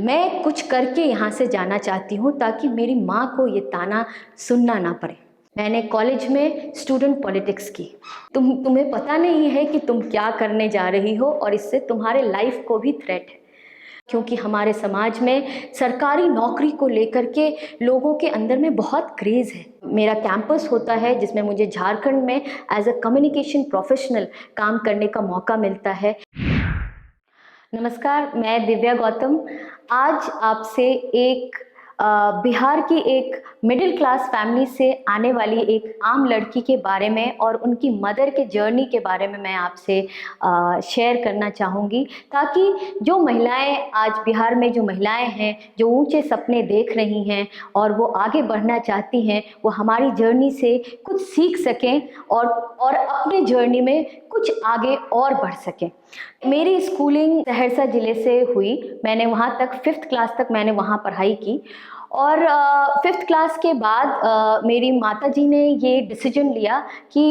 मैं कुछ करके यहाँ से जाना चाहती हूँ ताकि मेरी माँ को ये ताना सुनना ना पड़े। मैंने कॉलेज में स्टूडेंट पॉलिटिक्स की। तुम्हें पता नहीं है कि तुम क्या करने जा रही हो और इससे तुम्हारे लाइफ को भी थ्रेट है, क्योंकि हमारे समाज में सरकारी नौकरी को लेकर के लोगों के अंदर में बहुत क्रेज़ है। मेरा कैंपस होता है जिसमें मुझे झारखंड में एज अ कम्युनिकेशन प्रोफेशनल काम करने का मौका मिलता है। नमस्कार, मैं दिव्या गौतम आज आपसे एक बिहार की एक मिडिल क्लास फैमिली से आने वाली एक आम लड़की के बारे में और उनकी मदर के जर्नी के बारे में मैं आपसे शेयर करना चाहूँगी, ताकि जो महिलाएं आज बिहार में जो महिलाएं हैं जो ऊंचे सपने देख रही हैं और वो आगे बढ़ना चाहती हैं, वो हमारी जर्नी से कुछ सीख सकें और अपने जर्नी में कुछ आगे और बढ़ सकें। मेरी स्कूलिंग सहरसा ज़िले से हुई। मैंने वहाँ तक 5th क्लास तक मैंने वहाँ पढ़ाई की और 5th क्लास के बाद मेरी माताजी ने ये डिसीजन लिया कि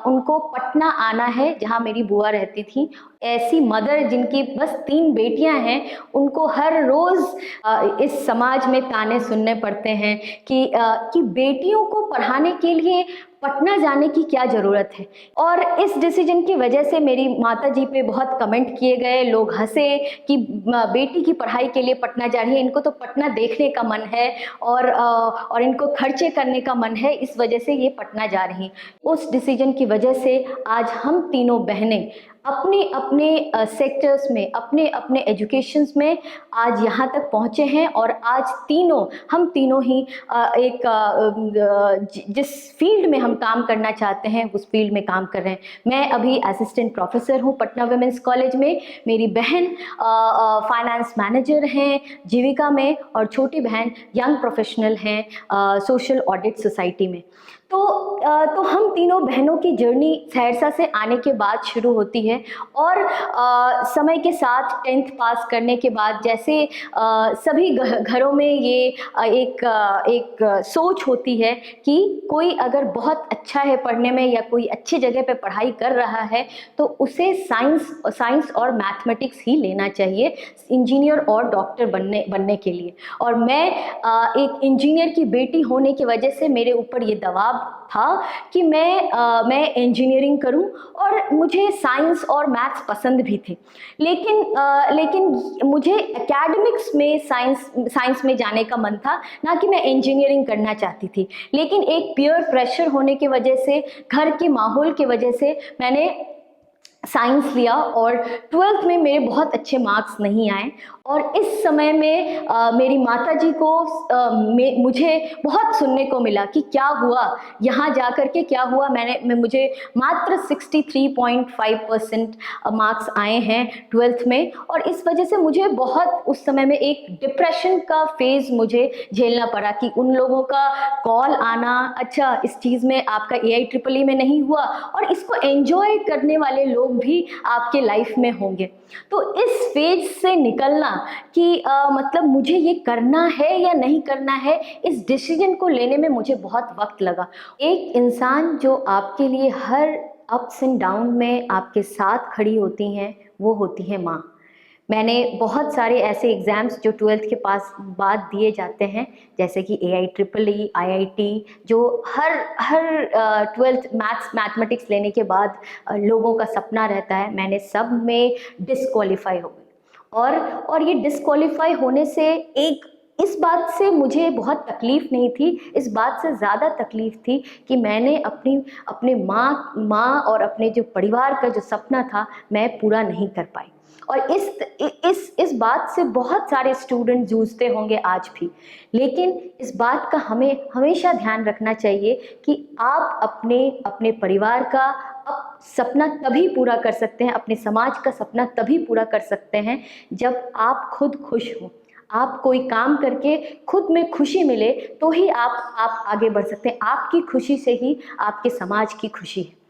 उनको पटना आना है, जहाँ मेरी बुआ रहती थी। ऐसी मदर जिनकी बस 3 बेटियां हैं, उनको हर रोज़ इस समाज में ताने सुनने पड़ते हैं कि बेटियों को पढ़ाने के लिए पटना जाने की क्या ज़रूरत है। और इस डिसीजन की वजह से मेरी माताजी पे बहुत कमेंट किए गए, लोग हंसे कि बेटी की पढ़ाई के लिए पटना जा रही है, इनको तो पटना देखने का मन है और इनको खर्चे करने का मन है, इस वजह से ये पटना जा रही। उस डिसीजन की वजह से आज हम तीनों बहनें अपने अपने सेक्टर्स में, अपने अपने एजुकेशंस में आज यहाँ तक पहुँचे हैं और आज हम तीनों ही जिस फील्ड में हम काम करना चाहते हैं उस फील्ड में काम कर रहे हैं। मैं अभी असिस्टेंट प्रोफेसर हूँ पटना वुमेंस कॉलेज में। मेरी बहन फाइनेंस मैनेजर हैं जीविका में और छोटी बहन यंग प्रोफेशनल हैं सोशल ऑडिट सोसाइटी में। तो हम तीनों बहनों की जर्नी सहरसा से आने के बाद शुरू होती है और समय के साथ 10th पास करने के बाद जैसे सभी घरों में ये एक सोच होती है कि कोई अगर बहुत अच्छा है पढ़ने में या कोई अच्छी जगह पे पढ़ाई कर रहा है तो उसे साइंस और मैथमेटिक्स ही लेना चाहिए इंजीनियर और डॉक्टर बनने के लिए। और मैं एक इंजीनियर की बेटी होने की वजह से मेरे ऊपर ये दबाव था कि मैं इंजीनियरिंग करूं और मुझे साइंस और मैथ्स पसंद भी थे, लेकिन मुझे एकेडमिक्स में साइंस में जाने का मन था, ना कि मैं इंजीनियरिंग करना चाहती थी। लेकिन एक पीयर प्रेशर होने की वजह से, घर के माहौल की वजह से मैंने साइंस लिया और 12th में मेरे बहुत अच्छे मार्क्स नहीं आए। और इस समय में मेरी माताजी को मुझे बहुत सुनने को मिला कि क्या हुआ, यहाँ जा कर के क्या हुआ। मुझे मात्र 63.5% मार्क्स आए हैं 12th में और इस वजह से मुझे बहुत उस समय में एक डिप्रेशन का फेज़ मुझे झेलना पड़ा कि उन लोगों का कॉल आना, अच्छा इस चीज़ में आपका AIEEE में नहीं हुआ, और इसको एंजॉय करने वाले लोग भी आपके लाइफ में होंगे। तो इस फेज से निकलना कि मतलब मुझे ये करना है या नहीं करना है, इस डिसीजन को लेने में मुझे बहुत वक्त लगा। एक इंसान जो आपके लिए हर अप्स एंड डाउन में आपके साथ खड़ी होती हैं वो होती है माँ। मैंने बहुत सारे ऐसे एग्ज़ाम्स जो 12th के पास बाद दिए जाते हैं, जैसे कि AIEEE, IIT, जो हर 12th मैथमेटिक्स लेने के बाद लोगों का सपना रहता है, मैंने सब में डिस्क्वालीफाई हो गई। और ये डिस्क्वालीफाई होने से इस बात से मुझे बहुत तकलीफ़ नहीं थी, इस बात से ज़्यादा तकलीफ़ थी कि मैंने अपने माँ और अपने जो परिवार का जो सपना था मैं पूरा नहीं कर पाई। और इस बात से बहुत सारे स्टूडेंट जूझते होंगे आज भी, लेकिन इस बात का हमें हमेशा ध्यान रखना चाहिए कि आप अपने परिवार का सपना तभी पूरा कर सकते हैं, अपने समाज का सपना तभी पूरा कर सकते हैं जब आप खुद खुश हों। आप कोई काम करके खुद में खुशी मिले तो ही आप आगे बढ़ सकते हैं। आपकी खुशी से ही आपके समाज की खुशी है।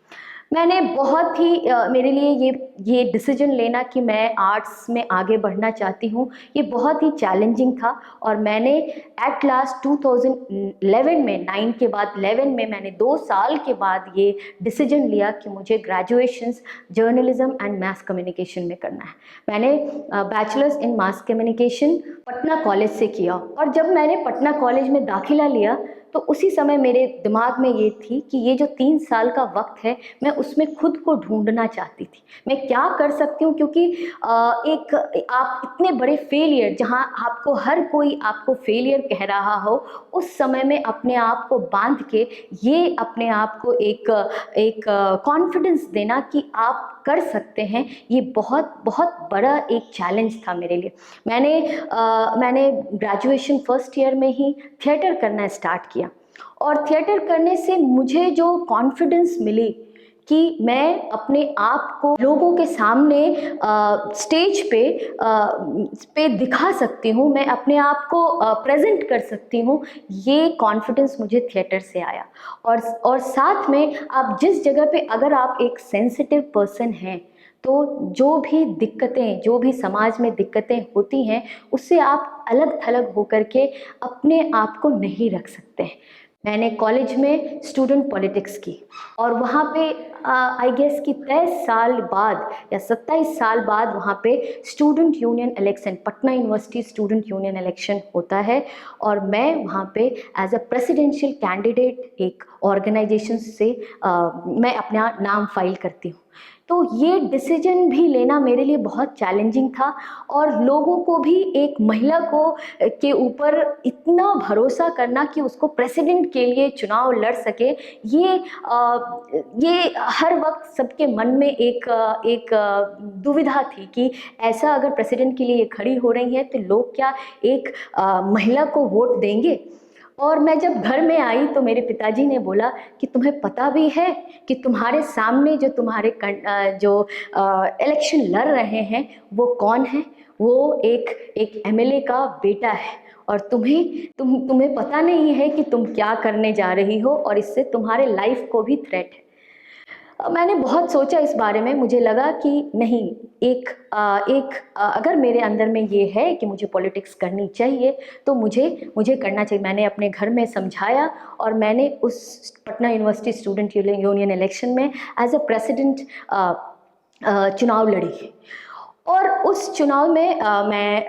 मैंने बहुत ही मेरे लिए ये डिसीजन लेना कि मैं आर्ट्स में आगे बढ़ना चाहती हूँ, ये बहुत ही चैलेंजिंग था। और मैंने एट लास्ट 2011 में, 9 के बाद 11 में मैंने 2 साल के बाद ये डिसीजन लिया कि मुझे graduations journalism and mass communication में करना है। मैंने bachelors in mass communication Patna college से किया, और जब मैंने पटना कॉलेज में दाखिला लिया तो उसी समय मेरे दिमाग में ये थी कि ये जो 3 साल का वक्त है, मैं उसमें खुद को ढूंढना चाहती थी। मैं क्या कर सकती हूँ, क्योंकि एक आप इतने बड़े फेलियर, जहाँ आपको हर कोई आपको फेलियर कह रहा हो, उस समय में अपने आप को बांध के ये अपने आप को एक कॉन्फिडेंस देना कि आप कर सकते हैं, ये बहुत बहुत बड़ा एक चैलेंज था मेरे लिए। मैंने ग्रेजुएशन फर्स्ट ईयर में ही थिएटर करना स्टार्ट किया, और थिएटर करने से मुझे जो कॉन्फिडेंस मिली कि मैं अपने आप को लोगों के सामने स्टेज पे दिखा सकती हूँ, मैं अपने आप को प्रेजेंट कर सकती हूँ, ये कॉन्फिडेंस मुझे थिएटर से आया। और साथ में आप जिस जगह पे, अगर आप एक सेंसिटिव पर्सन हैं, तो जो भी दिक्कतें, जो भी समाज में दिक्कतें होती हैं, उससे आप अलग थलग होकर के अपने आप को नहीं रख सकते हैं। मैंने कॉलेज में स्टूडेंट पॉलिटिक्स की, और वहाँ पे आई गेस कि 23 साल बाद या 27 साल बाद वहाँ पे student union election, Patna university student union election होता है, और मैं वहाँ पे एज अ प्रेसिडेंशियल कैंडिडेट एक ऑर्गेनाइजेशन से मैं अपना नाम फाइल करती हूँ। तो ये डिसीजन भी लेना मेरे लिए बहुत चैलेंजिंग था, और लोगों को भी, एक महिला को के ऊपर इतना भरोसा करना कि उसको प्रेसिडेंट के लिए चुनाव लड़ सके, ये हर वक्त सबके मन में एक दुविधा थी कि ऐसा अगर प्रेसिडेंट के लिए ये खड़ी हो रही है तो लोग क्या एक महिला को वोट देंगे। और मैं जब घर में आई तो मेरे पिताजी ने बोला कि तुम्हें पता भी है कि तुम्हारे सामने जो इलेक्शन लड़ रहे हैं वो कौन है? वो एक एमएलए का बेटा है, और तुम्हें पता नहीं है कि तुम क्या करने जा रही हो, और इससे तुम्हारे लाइफ को भी थ्रेट है। मैंने बहुत सोचा इस बारे में, मुझे लगा कि नहीं, अगर मेरे अंदर में ये है कि मुझे पॉलिटिक्स करनी चाहिए तो मुझे करना चाहिए। मैंने अपने घर में समझाया, और मैंने उस Patna university student union election में एज अ प्रेसिडेंट चुनाव लड़ी, और उस चुनाव में मैं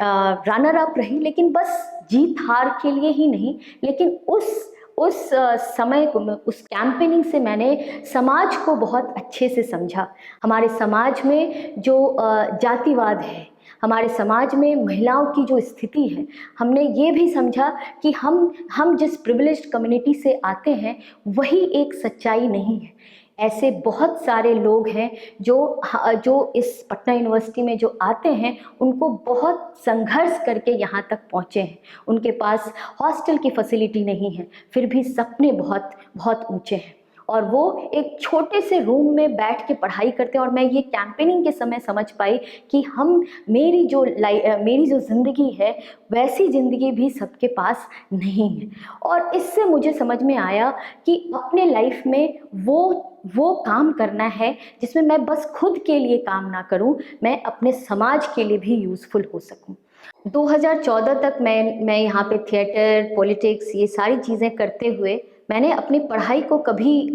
रनर अप रही, लेकिन बस जीत हार के लिए ही नहीं, लेकिन उस समय को, उस कैंपेनिंग से मैंने समाज को बहुत अच्छे से समझा। हमारे समाज में जो जातिवाद है, हमारे समाज में महिलाओं की जो स्थिति है, हमने ये भी समझा कि हम जिस प्रिविलेज्ड कम्युनिटी से आते हैं वही एक सच्चाई नहीं है। ऐसे बहुत सारे लोग हैं जो इस पटना यूनिवर्सिटी में जो आते हैं, उनको बहुत संघर्ष करके यहाँ तक पहुँचे हैं। उनके पास हॉस्टल की फैसिलिटी नहीं है, फिर भी सपने बहुत बहुत ऊंचे हैं, और वो एक छोटे से रूम में बैठ के पढ़ाई करते हैं। और मैं ये कैंपेनिंग के समय समझ पाई कि मेरी जो ज़िंदगी है, वैसी ज़िंदगी भी सबके पास नहीं है। और इससे मुझे समझ में आया कि अपने लाइफ में वो काम करना है जिसमें मैं बस खुद के लिए काम ना करूं, मैं अपने समाज के लिए भी यूज़फुल हो सकूं। 2014 तक मैं यहाँ पे थिएटर, पॉलिटिक्स, ये सारी चीज़ें करते हुए मैंने अपनी पढ़ाई को कभी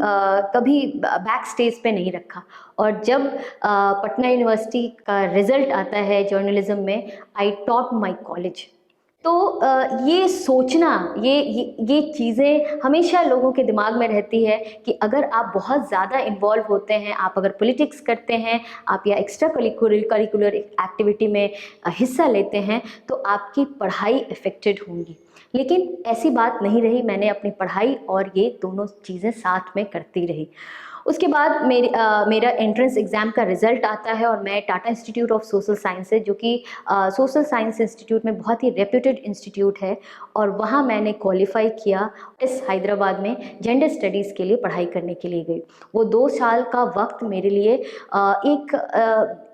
बैक स्टेज पे नहीं रखा। और जब पटना यूनिवर्सिटी का रिज़ल्ट आता है जर्नलिज्म में, आई टॉप माय कॉलेज। तो ये सोचना, ये चीज़ें हमेशा लोगों के दिमाग में रहती है कि अगर आप बहुत ज़्यादा इन्वॉल्व होते हैं, आप अगर पॉलिटिक्स करते हैं, आप या एक्स्ट्रा करिकुलर एक्टिविटी में हिस्सा लेते हैं, तो आपकी पढ़ाई अफेक्टेड होंगी। लेकिन ऐसी बात नहीं रही, मैंने अपनी पढ़ाई और ये दोनों चीज़ें साथ में करती रही। उसके बाद मेरा एंट्रेंस एग्ज़ाम का रिज़ल्ट आता है, और मैं Tata institute of social sciences, जो कि सोशल साइंस इंस्टीट्यूट में बहुत ही रेप्यूटेड इंस्टीट्यूट है, और वहाँ मैंने क्वालिफाई किया। इस हैदराबाद में जेंडर स्टडीज़ के लिए पढ़ाई करने के लिए गई। वो 2 साल का वक्त मेरे लिए एक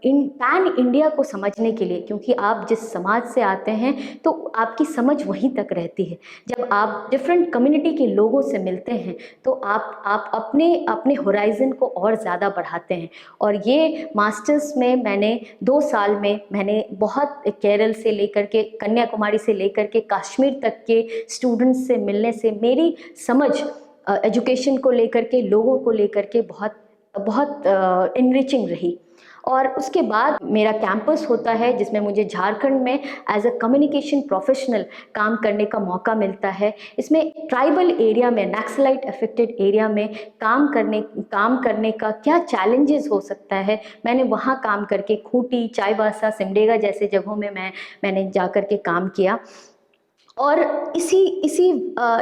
पैन इंडिया को समझने के लिए, क्योंकि आप जिस समाज से आते हैं तो आपकी समझ वहीं तक रहती है। जब आप डिफरेंट कम्युनिटी के लोगों से मिलते हैं तो आप अपने होराइज़न को और ज़्यादा बढ़ाते हैं। और ये मास्टर्स में मैंने 2 साल में मैंने बहुत केरल से लेकर के कन्याकुमारी से लेकर के कश्मीर तक के स्टूडेंट्स से मिलने से मेरी समझ एजुकेशन को लेकर के, लोगों को लेकर के बहुत बहुत इनरिचिंग रही। और उसके बाद मेरा कैंपस होता है जिसमें मुझे झारखंड में एज अ कम्युनिकेशन प्रोफेशनल काम करने का मौका मिलता है। इसमें ट्राइबल एरिया में, नक्सलाइट अफेक्टेड एरिया में काम करने का क्या चैलेंजेस हो सकता है, मैंने वहाँ काम करके खूंटी, चाईबासा, सिमडेगा जैसे जगहों में मैंने जा कर के काम किया। और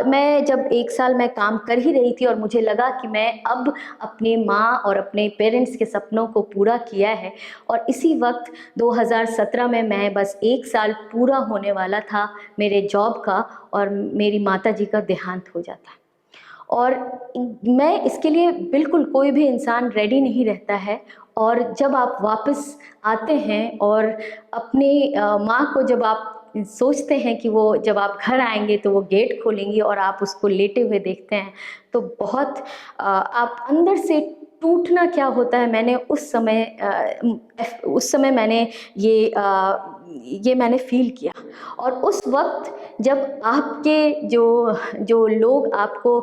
मैं जब 1 साल मैं काम कर ही रही थी और मुझे लगा कि मैं अब अपनी माँ और अपने पेरेंट्स के सपनों को पूरा किया है, और इसी वक्त 2017 में मैं बस 1 साल पूरा होने वाला था मेरे जॉब का, और मेरी माताजी का देहांत हो जाता। और मैं इसके लिए बिल्कुल, कोई भी इंसान रेडी नहीं रहता है। और जब आप वापस आते हैं और अपनी माँ को जब आप सोचते हैं कि वो जब आप घर आएंगे तो वो गेट खोलेंगी और आप उसको लेटे हुए देखते हैं, तो बहुत आप अंदर से टूटना क्या होता है, मैंने उस समय मैंने ये मैंने फील किया। और उस वक्त जब आपके जो लोग आपको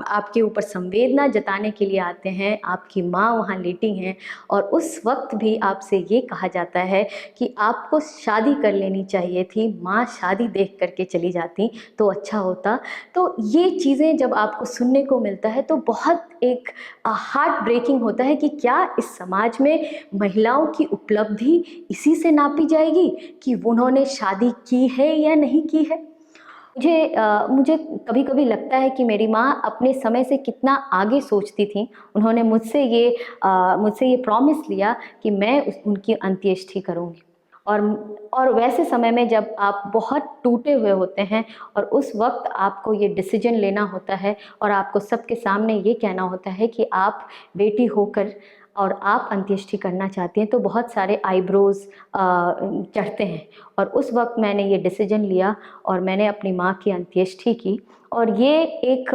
आपके ऊपर संवेदना जताने के लिए आते हैं, आपकी माँ वहाँ लेटी हैं, और उस वक्त भी आपसे ये कहा जाता है कि आपको शादी कर लेनी चाहिए थी, माँ शादी देख करके चली जाती तो अच्छा होता। तो ये चीज़ें जब आपको सुनने को मिलता है तो बहुत एक हार्ट ब्रेकिंग होता है कि क्या इस समाज में महिलाओं की उपलब्धि इसी से नापी जाएगी कि उन्होंने शादी की है या नहीं की है। मुझे कभी कभी लगता है कि मेरी माँ अपने समय से कितना आगे सोचती थी। उन्होंने मुझसे ये प्रॉमिस लिया कि मैं उनकी अंत्येष्टि करूँगी। और वैसे समय में जब आप बहुत टूटे हुए होते हैं और उस वक्त आपको ये डिसीजन लेना होता है और आपको सबके सामने ये कहना होता है कि आप बेटी होकर और आप अंत्येष्टि करना चाहती हैं, तो बहुत सारे आईब्रोज चढ़ते हैं। और उस वक्त मैंने ये डिसीजन लिया और मैंने अपनी माँ की अंत्येष्टि की। और ये एक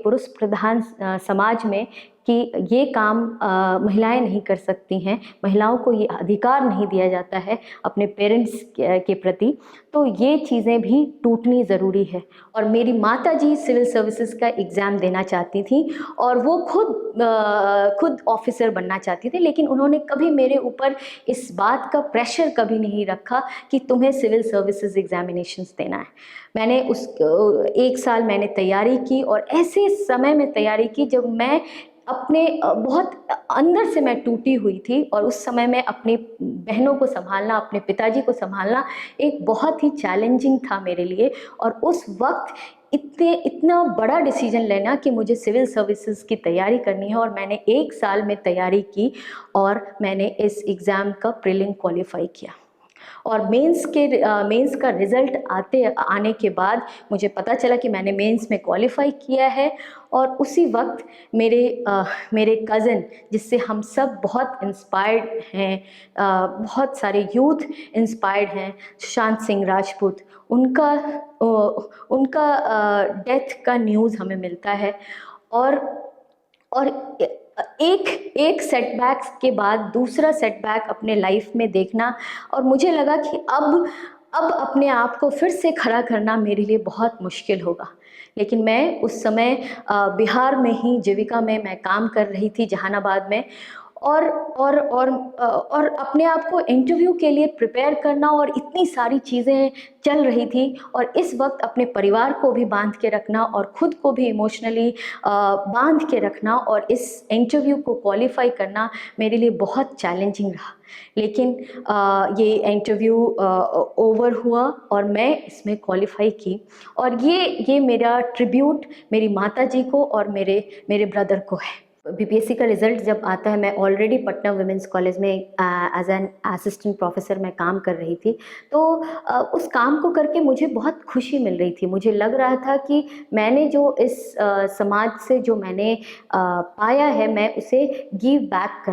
पुरुष प्रधान समाज में कि ये काम महिलाएं नहीं कर सकती हैं, महिलाओं को ये अधिकार नहीं दिया जाता है अपने पेरेंट्स के प्रति, तो ये चीज़ें भी टूटनी ज़रूरी है। और मेरी माताजी सिविल सर्विसेज का एग्ज़ाम देना चाहती थी और वो खुद ऑफिसर बनना चाहती थी, लेकिन उन्होंने कभी मेरे ऊपर इस बात का प्रेशर कभी नहीं रखा कि तुम्हें सिविल सर्विसेज एग्जामिनेशंस देना है। मैंने 1 साल मैंने तैयारी की, और ऐसे समय में तैयारी की जब मैं अपने बहुत अंदर से मैं टूटी हुई थी। और उस समय में अपनी बहनों को संभालना, अपने पिताजी को संभालना एक बहुत ही चैलेंजिंग था मेरे लिए। और उस वक्त इतना बड़ा डिसीजन लेना कि मुझे सिविल सर्विसेज की तैयारी करनी है, और मैंने 1 साल में तैयारी की और मैंने इस एग्ज़ाम का प्रीलिम क्वालिफाई किया। और मेंस का रिज़ल्ट आने के बाद मुझे पता चला कि मैंने मेंस में क्वालिफाई किया है। और उसी वक्त मेरे कज़न, जिससे हम सब बहुत इंस्पायर्ड हैं, बहुत सारे यूथ इंस्पायर्ड हैं, सुशांत सिंह राजपूत, उनका डेथ का न्यूज़ हमें मिलता है। और एक सेटबैक्स के बाद दूसरा सेटबैक अपने लाइफ में देखना, और मुझे लगा कि अब अपने आप को फिर से खड़ा करना मेरे लिए बहुत मुश्किल होगा। लेकिन मैं उस समय बिहार में ही जीविका में मैं काम कर रही थी, जहानाबाद में, और अपने आप को इंटरव्यू के लिए प्रिपेयर करना, और इतनी सारी चीज़ें चल रही थी। और इस वक्त अपने परिवार को भी बांध के रखना और ख़ुद को भी इमोशनली बांध के रखना और इस इंटरव्यू को क्वालिफाई करना मेरे लिए बहुत चैलेंजिंग रहा। लेकिन ये इंटरव्यू ओवर हुआ और मैं इसमें क्वालिफाई की। और ये मेरा ट्रिब्यूट मेरी माताजी को और मेरे ब्रदर को है। बीपीएससी का रिज़ल्ट जब आता है, मैं ऑलरेडी पटना वुमेंस कॉलेज में एज एन असिस्टेंट प्रोफेसर मैं काम कर रही थी। तो उस काम को करके मुझे बहुत खुशी मिल रही थी। मुझे लग रहा था कि मैंने जो इस समाज से जो मैंने पाया है, मैं उसे गिव बैक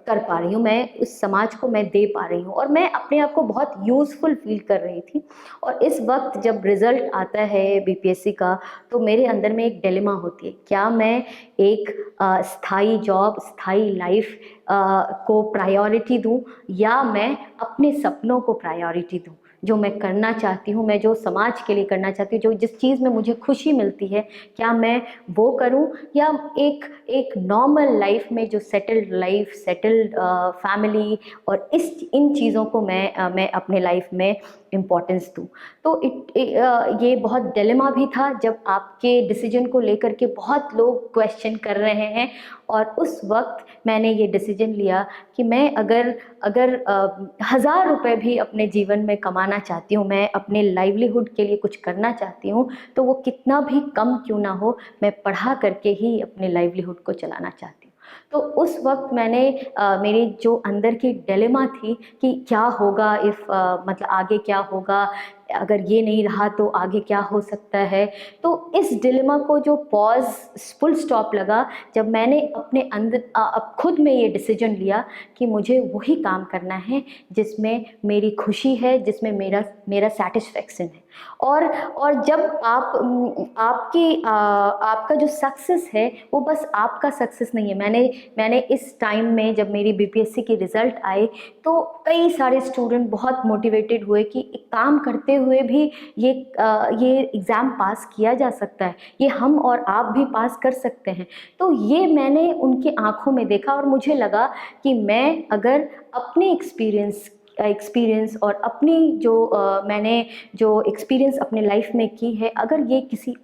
कर पा रही हूँ, मैं उस समाज को मैं दे पा रही हूँ, और मैं अपने आप को बहुत यूज़फुल फील कर रही थी। और इस वक्त जब रिज़ल्ट आता है बीपीएससी का, तो मेरे अंदर में एक डिलेमा होती है, क्या मैं एक स्थायी जॉब, स्थायी लाइफ को प्रायोरिटी दूं, या मैं अपने सपनों को प्रायोरिटी दूं, जो मैं करना चाहती हूँ, मैं जो समाज के लिए करना चाहती हूँ, जो जिस चीज़ में मुझे खुशी मिलती है, क्या मैं वो करूँ, या एक एक नॉर्मल लाइफ में जो सेटल्ड लाइफ, सेटल्ड फैमिली और इन चीज़ों को मैं अपने लाइफ में इम्पोर्टेंस दूँ। तो ये बहुत डिलेमा भी था, जब आपके डिसीजन को लेकर के बहुत लोग क्वेश्चन कर रहे हैं, और उस वक्त मैंने ये डिसीजन लिया कि मैं अगर 1000 रुपये भी अपने जीवन में कमाना चाहती हूँ, मैं अपने लाइवलीहुड के लिए कुछ करना चाहती हूँ, तो वो कितना भी कम क्यों ना हो, मैं पढ़ा करके ही अपने लाइवलीहुड को चलाना चाहती हूँ। तो उस वक्त मैंने मेरी जो अंदर की डिलेमा थी कि क्या होगा, मतलब आगे क्या होगा, अगर ये नहीं रहा तो आगे क्या हो सकता है। तो इस डिलेमा को जो पॉज, फुल स्टॉप लगा जब मैंने अपने अंदर अब खुद में ये डिसीजन लिया कि मुझे वही काम करना है जिसमें मेरी खुशी है, जिसमें मेरा सेटिस्फेक्शन है। और जब आपका जो सक्सेस है वो बस आपका सक्सेस नहीं है। मैंने इस टाइम में जब मेरी बीपीएससी की रिज़ल्ट आए, तो कई सारे स्टूडेंट बहुत मोटिवेटेड हुए कि एक काम करते हुए भी ये एग्ज़ाम पास किया जा सकता है, ये हम और आप भी पास कर सकते हैं। तो ये मैंने उनकी आंखों में देखा, और मुझे लगा कि मैं अगर अपने एक्सपीरियंस और अपनी मैंने जो एक्सपीरियंस अपने लाइफ में की है, अगर ये किसी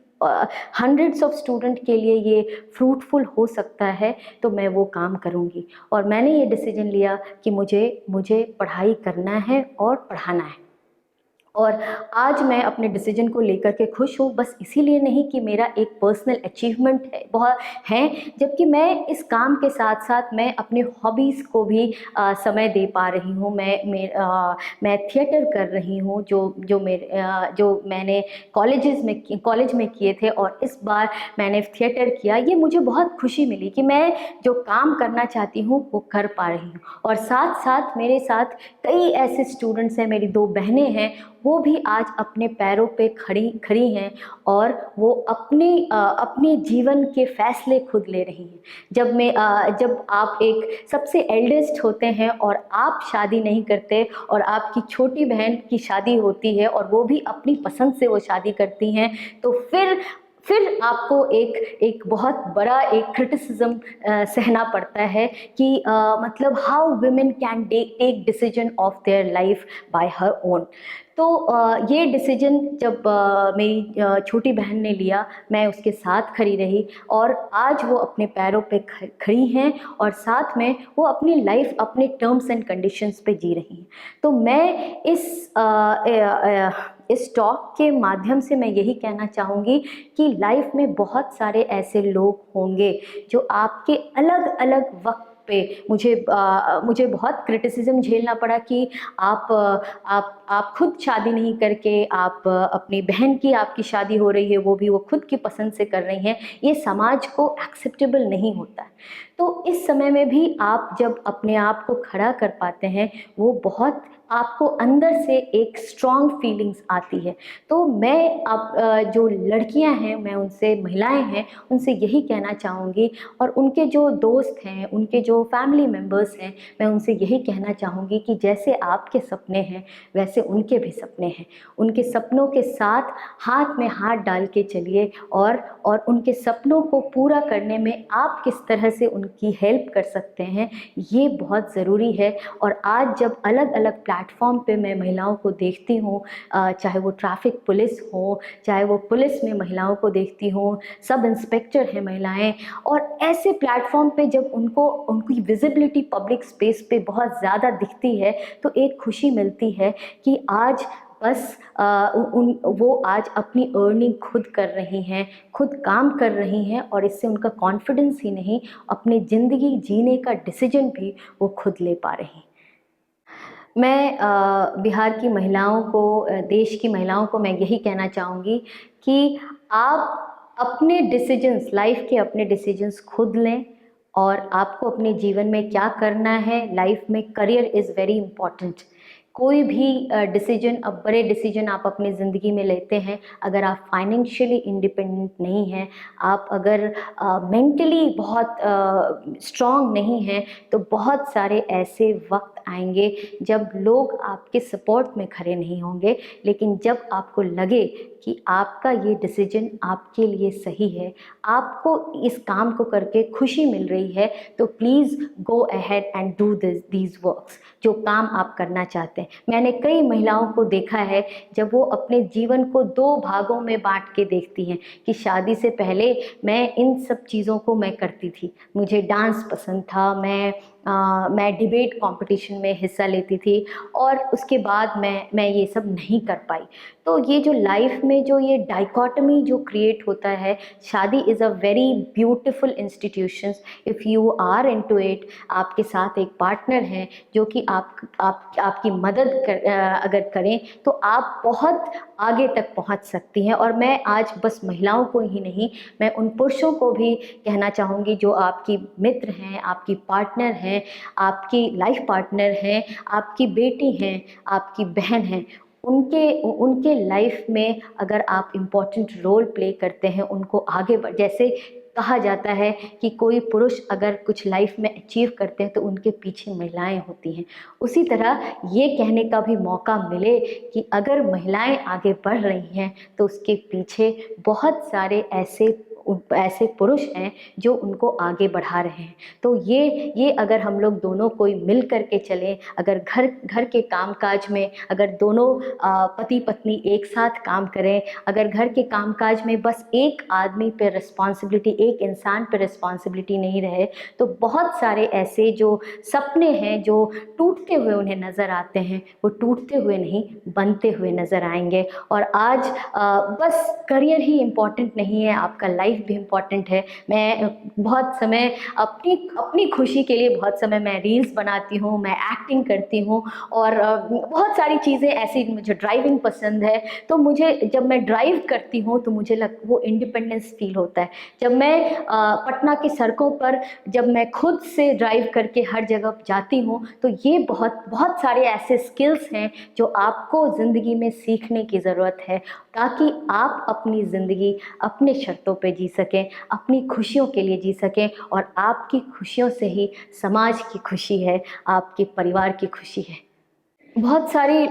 हंड्रेड्स ऑफ स्टूडेंट के लिए ये फ्रूटफुल हो सकता है, तो मैं वो काम करूँगी। और मैंने ये डिसीजन लिया कि मुझे पढ़ाई करना है और पढ़ाना है। और आज मैं अपने डिसीजन को लेकर के खुश हूँ, बस इसीलिए नहीं कि मेरा एक पर्सनल अचीवमेंट है बहुत है, जबकि मैं इस काम के साथ साथ मैं अपने हॉबीज़ को भी समय दे पा रही हूँ। मैं थिएटर कर रही हूँ, जो मैंने कॉलेज में किए थे, और इस बार मैंने थिएटर किया। ये मुझे बहुत खुशी मिली कि मैं जो काम करना चाहती हूँ वो कर पा रही हूँ। और साथ साथ मेरे साथ कई ऐसे स्टूडेंट्स हैं, मेरी 2 बहनें हैं, वो भी आज अपने पैरों पे खड़ी हैं, और वो अपने जीवन के फैसले खुद ले रही हैं। जब आप एक सबसे एल्डेस्ट होते हैं और आप शादी नहीं करते, और आपकी छोटी बहन की शादी होती है और वो भी अपनी पसंद से वो शादी करती हैं, तो फिर आपको एक बहुत बड़ा एक क्रिटिसिज्म सहना पड़ता है कि मतलब how women can take decision of their life by her own. तो ये डिसीजन जब मेरी छोटी बहन ने लिया, मैं उसके साथ खड़ी रही, और आज वो अपने पैरों पे खड़ी हैं, और साथ में वो अपनी लाइफ अपने टर्म्स एंड कंडीशंस पे जी रही हैं। तो मैं इस टॉक के माध्यम से मैं यही कहना चाहूँगी कि लाइफ में बहुत सारे ऐसे लोग होंगे जो आपके अलग अलग वक्त पे मुझे बहुत क्रिटिसिज्म झेलना पड़ा कि आप खुद शादी नहीं करके आप अपनी बहन की आपकी शादी हो रही है, वो भी वो खुद की पसंद से कर रही हैं, ये समाज को एक्सेप्टेबल नहीं होता है। तो इस समय में भी आप जब अपने आप को खड़ा कर पाते हैं, वो बहुत आपको अंदर से एक स्ट्रॉन्ग फीलिंग्स आती है। तो मैं अब जो लड़कियां हैं, मैं उनसे, महिलाएं हैं, उनसे यही कहना चाहूँगी, और उनके जो दोस्त हैं, उनके जो फैमिली मेम्बर्स हैं, मैं उनसे यही कहना चाहूँगी कि जैसे आपके सपने हैं वैसे उनके भी सपने हैं। उनके सपनों के साथ हाथ में हाथ डाल के चलिए, और उनके सपनों को पूरा करने में आप किस तरह से उनकी हेल्प कर सकते हैं, ये बहुत ज़रूरी है। और आज जब अलग अलग प्लेटफॉर्म पे मैं महिलाओं को देखती हूँ, चाहे वो ट्रैफिक पुलिस हो, चाहे वो पुलिस में महिलाओं को देखती हूँ, सब इंस्पेक्टर हैं महिलाएं, और ऐसे प्लेटफॉर्म पे जब उनकी विजिबिलिटी पब्लिक स्पेस पे बहुत ज़्यादा दिखती है, तो एक खुशी मिलती है कि आज बस वो आज अपनी अर्निंग खुद कर रही हैं, खुद काम कर रही हैं, और इससे उनका कॉन्फिडेंस ही नहीं, अपनी ज़िंदगी जीने का डिसीजन भी वो खुद ले पा रही हैं। मैं बिहार की महिलाओं को, देश की महिलाओं को मैं यही कहना चाहूँगी कि आप अपने डिसीजंस, लाइफ के अपने डिसीजंस खुद लें, और आपको अपने जीवन में क्या करना है, लाइफ में करियर इज़ वेरी इम्पॉर्टेंट। कोई भी डिसीजन, अब बड़े डिसीजन आप अपनी ज़िंदगी में लेते हैं, अगर आप फाइनेंशियली इंडिपेंडेंट नहीं हैं, आप अगर मेंटली बहुत स्ट्रॉन्ग नहीं हैं, तो बहुत सारे ऐसे वक्त आएंगे जब लोग आपके सपोर्ट में खड़े नहीं होंगे। लेकिन जब आपको लगे कि आपका ये डिसीजन आपके लिए सही है, आपको इस काम को करके खुशी मिल रही है, तो please go ahead and do these works, जो काम आप करना चाहते हैं। मैंने कई महिलाओं को देखा है जब वो अपने जीवन को 2 भागों में बांट के देखती हैं कि शादी से पहले मैं इन सब चीज़ों को मैं करती थी, मुझे डांस पसंद था, मैं डिबेट कंपटीशन में हिस्सा लेती थी, और उसके बाद मैं ये सब नहीं कर पाई। तो ये जो लाइफ में जो ये डाइकोटमी जो क्रिएट होता है, shaadi is a very beautiful institutions if you are into it. आपके साथ एक पार्टनर है जो कि आपकी मदद अगर करें तो आप बहुत आगे तक पहुंच सकती हैं। और मैं आज बस महिलाओं को ही नहीं, मैं उन पुरुषों को भी कहना चाहूँगी जो आपकी मित्र हैं, आपकी पार्टनर हैं, आपकी लाइफ पार्टनर हैं, आपकी बेटी हैं, आपकी बहन हैं, उनके लाइफ में अगर आप इम्पोर्टेंट रोल प्ले करते हैं, उनको आगे जैसे कहा जाता है कि कोई पुरुष अगर कुछ लाइफ में अचीव करते हैं तो उनके पीछे महिलाएं होती हैं, उसी तरह ये कहने का भी मौका मिले कि अगर महिलाएं आगे बढ़ रही हैं तो उसके पीछे बहुत सारे ऐसे पुरुष हैं जो उनको आगे बढ़ा रहे हैं। तो ये अगर हम लोग दोनों कोई मिल कर के चलें, अगर घर के कामकाज में अगर दोनों पति पत्नी एक साथ काम करें, अगर घर के कामकाज में बस एक आदमी पे रिस्पॉन्सिबिलिटी, एक इंसान पे रिस्पॉन्सिबिलिटी नहीं रहे, तो बहुत सारे ऐसे जो सपने हैं जो टूटते हुए उन्हें नज़र आते हैं, वो टूटते हुए नहीं बनते हुए नज़र आएंगे। और आज बस करियर ही इम्पॉर्टेंट नहीं है, आपका लाइफ भी इम्पॉर्टेंट है। मैं बहुत समय अपनी खुशी के लिए बहुत समय मैं रील्स बनाती हूँ, मैं एक्टिंग करती हूँ, और बहुत सारी चीज़ें ऐसी, मुझे ड्राइविंग पसंद है, तो मुझे जब मैं ड्राइव करती हूँ तो मुझे वो इंडिपेंडेंस फील होता है। जब मैं पटना की सड़कों पर जब मैं खुद से ड्राइव करके हर जगह जाती हूँ, तो ये बहुत सारे ऐसे स्किल्स हैं जो आपको ज़िंदगी में सीखने की ज़रूरत है, ताकि आप अपनी ज़िंदगी अपने शर्तों पे जी सकें, अपनी खुशियों के लिए जी सकें, और आपकी खुशियों से ही समाज की खुशी है, आपके परिवार की खुशी है। बहुत सारी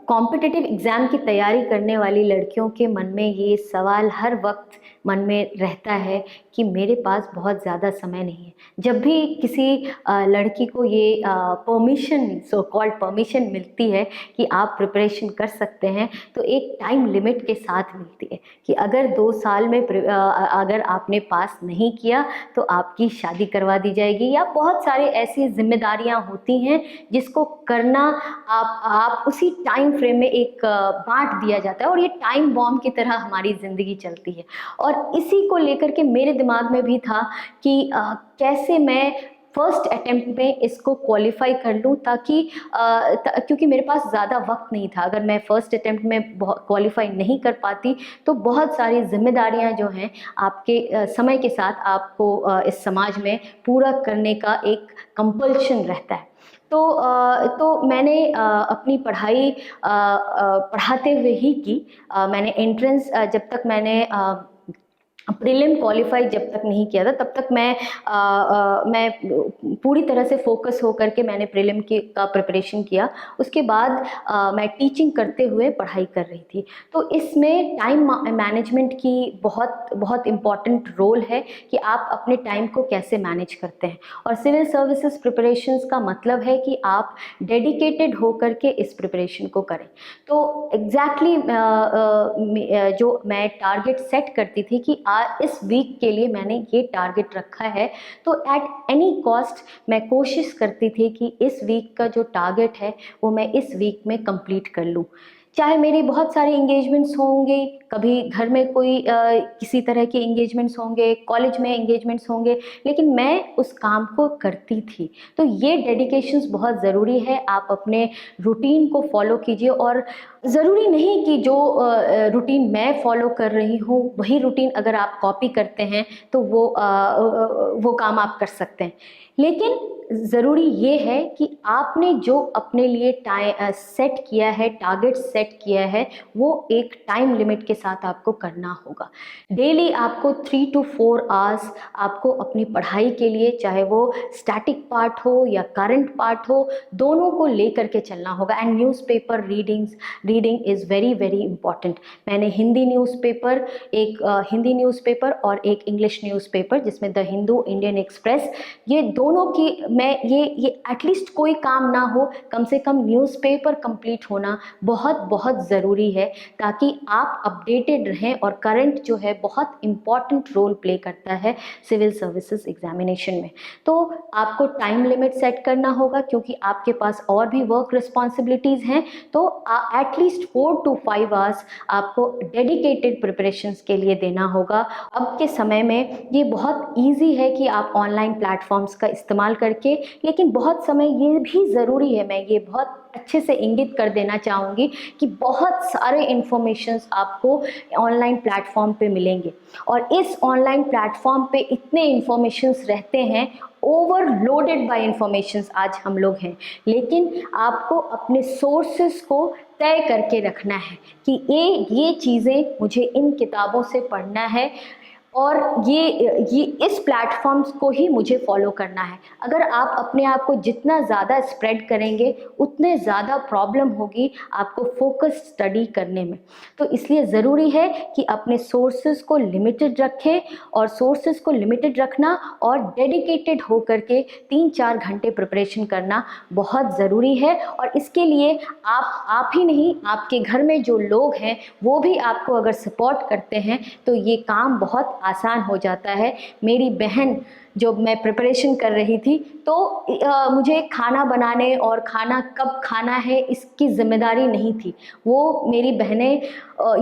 कॉम्पिटिटिव एग्ज़ाम की तैयारी करने वाली लड़कियों के मन में ये सवाल हर वक्त मन में रहता है कि मेरे पास बहुत ज़्यादा समय नहीं है। जब भी किसी लड़की को ये परमिशन, सो कॉल्ड परमिशन मिलती है कि आप प्रिपरेशन कर सकते हैं, तो एक टाइम लिमिट के साथ मिलती है कि अगर 2 साल में अगर आपने पास नहीं किया तो आपकी शादी करवा दी जाएगी, या बहुत सारे ऐसी जिम्मेदारियां होती हैं जिसको करना आप उसी टाइम फ्रेम में एक बांट दिया जाता है, और ये टाइम बॉम्ब की तरह हमारी ज़िंदगी चलती है। और इसी को लेकर के मेरे दिमाग में भी था कि कैसे मैं फर्स्ट अटेम्प्ट में इसको क्वालिफाई कर लूँ, ताकि क्योंकि मेरे पास ज़्यादा वक्त नहीं था। अगर मैं फ़र्स्ट अटेम्प्ट में क्वालिफाई नहीं कर पाती तो बहुत सारी जिम्मेदारियां जो हैं आपके समय के साथ आपको इस समाज में पूरा करने का एक कंपल्शन रहता है। तो मैंने अपनी पढ़ाई पढ़ाते हुए ही की। मैंने एंट्रेंस जब तक मैंने प्रीलिम क्वालिफाई जब तक नहीं किया था, तब तक मैं पूरी तरह से फोकस होकर के मैंने प्रीलिम का प्रिपरेशन किया। उसके बाद मैं टीचिंग करते हुए पढ़ाई कर रही थी। तो इसमें टाइम मैनेजमेंट की बहुत इम्पॉर्टेंट रोल है कि आप अपने टाइम को कैसे मैनेज करते हैं। और सिविल सर्विसेज प्रिपरेशंस का मतलब है कि आप डेडिकेटेड होकर के इस प्रिपरेशन को करें। तो एग्जैक्टली जो मैं टारगेट सेट करती थी कि इस वीक के लिए मैंने ये टारगेट रखा है, तो एट एनी कॉस्ट मैं कोशिश करती थी कि इस वीक का जो टारगेट है वो मैं इस वीक में कंप्लीट कर लूँ। चाहे मेरी बहुत सारे एंगेजमेंट्स होंगे, कभी घर में कोई किसी तरह के एंगेजमेंट्स होंगे, कॉलेज में एंगेजमेंट्स होंगे, लेकिन मैं उस काम को करती थी। तो ये डेडिकेशंस बहुत ज़रूरी है। आप अपने रूटीन को फॉलो कीजिए, और ज़रूरी नहीं कि जो रूटीन मैं फॉलो कर रही हूँ वही रूटीन अगर आप कॉपी करते हैं तो वो काम आप कर सकते हैं। लेकिन ज़रूरी ये है कि आपने जो अपने लिए सेट किया है, टारगेट सेट किया है, वो एक टाइम लिमिट के साथ आपको करना होगा। डेली आपको 3 to 4 आवर्स आपको अपनी पढ़ाई के लिए, चाहे वो स्टैटिक पार्ट हो या करंट पार्ट हो, दोनों को लेकर के चलना होगा। And newspaper reading is very very important. मैंने हिंदी न्यूज़पेपर और एक इंग्लिश न्यूज़पेपर जिसमें द हिंदू, इंडियन एक्सप्रेस, ये दोनों की मैं ये एटलीस्ट कोई काम ना हो, कम से कम न्यूज़पेपर कंप्लीट होना बहुत बहुत ज़रूरी है, ताकि आप अपडेटेड रहें। और करंट जो है बहुत इम्पॉर्टेंट रोल प्ले करता है सिविल सर्विसेज एग्जामिनेशन में। तो आपको टाइम लिमिट सेट करना होगा, क्योंकि आपके पास और भी वर्क रिस्पॉन्सिबिलिटीज़ हैं। तो एटलीस्ट 4 to 5 आवर्स आपको डेडिकेटेड प्रिपरेशंस के लिए देना होगा। अब के समय में ये बहुत ईजी है कि आप ऑनलाइन प्लेटफॉर्म्स का इस्तेमाल करके, लेकिन बहुत समय ये भी ज़रूरी है, मैं ये बहुत अच्छे से इंगित कर देना चाहूँगी कि बहुत सारे इन्फॉर्मेशंस आपको ऑनलाइन प्लेटफॉर्म पे मिलेंगे, और इस ऑनलाइन प्लेटफॉर्म पे इतने इन्फॉर्मेशंस रहते हैं, ओवरलोडेड बाय इन्फॉर्मेशंस आज हम लोग हैं। लेकिन आपको अपने सोर्सेस को तय करके रखना है कि ये चीज़ें मुझे इन किताबों से पढ़ना है, और ये इस प्लेटफॉर्म्स को ही मुझे फॉलो करना है। अगर आप अपने आप को जितना ज़्यादा स्प्रेड करेंगे, उतने ज़्यादा प्रॉब्लम होगी आपको फोकस स्टडी करने में। तो इसलिए ज़रूरी है कि अपने सोर्सेज को लिमिटेड रखें, और सोर्सेज को लिमिटेड रखना और डेडिकेटेड हो करके 3-4 घंटे प्रिपरेशन करना बहुत ज़रूरी है। और इसके लिए आप ही नहीं, आपके घर में जो लोग हैं वो भी आपको अगर सपोर्ट करते हैं तो ये काम बहुत आसान हो जाता है। मेरी बहन, जब मैं प्रिपरेशन कर रही थी, तो मुझे खाना बनाने और खाना कब खाना है इसकी जिम्मेदारी नहीं थी, वो मेरी बहनें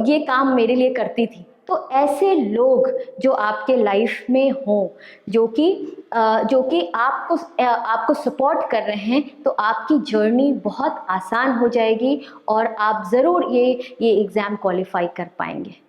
ये काम मेरे लिए करती थी। तो ऐसे लोग जो आपके लाइफ में हों, जो कि आपको सपोर्ट कर रहे हैं, तो आपकी जर्नी बहुत आसान हो जाएगी, और आप ज़रूर ये एग्ज़ाम क्वालिफाई कर पाएंगे।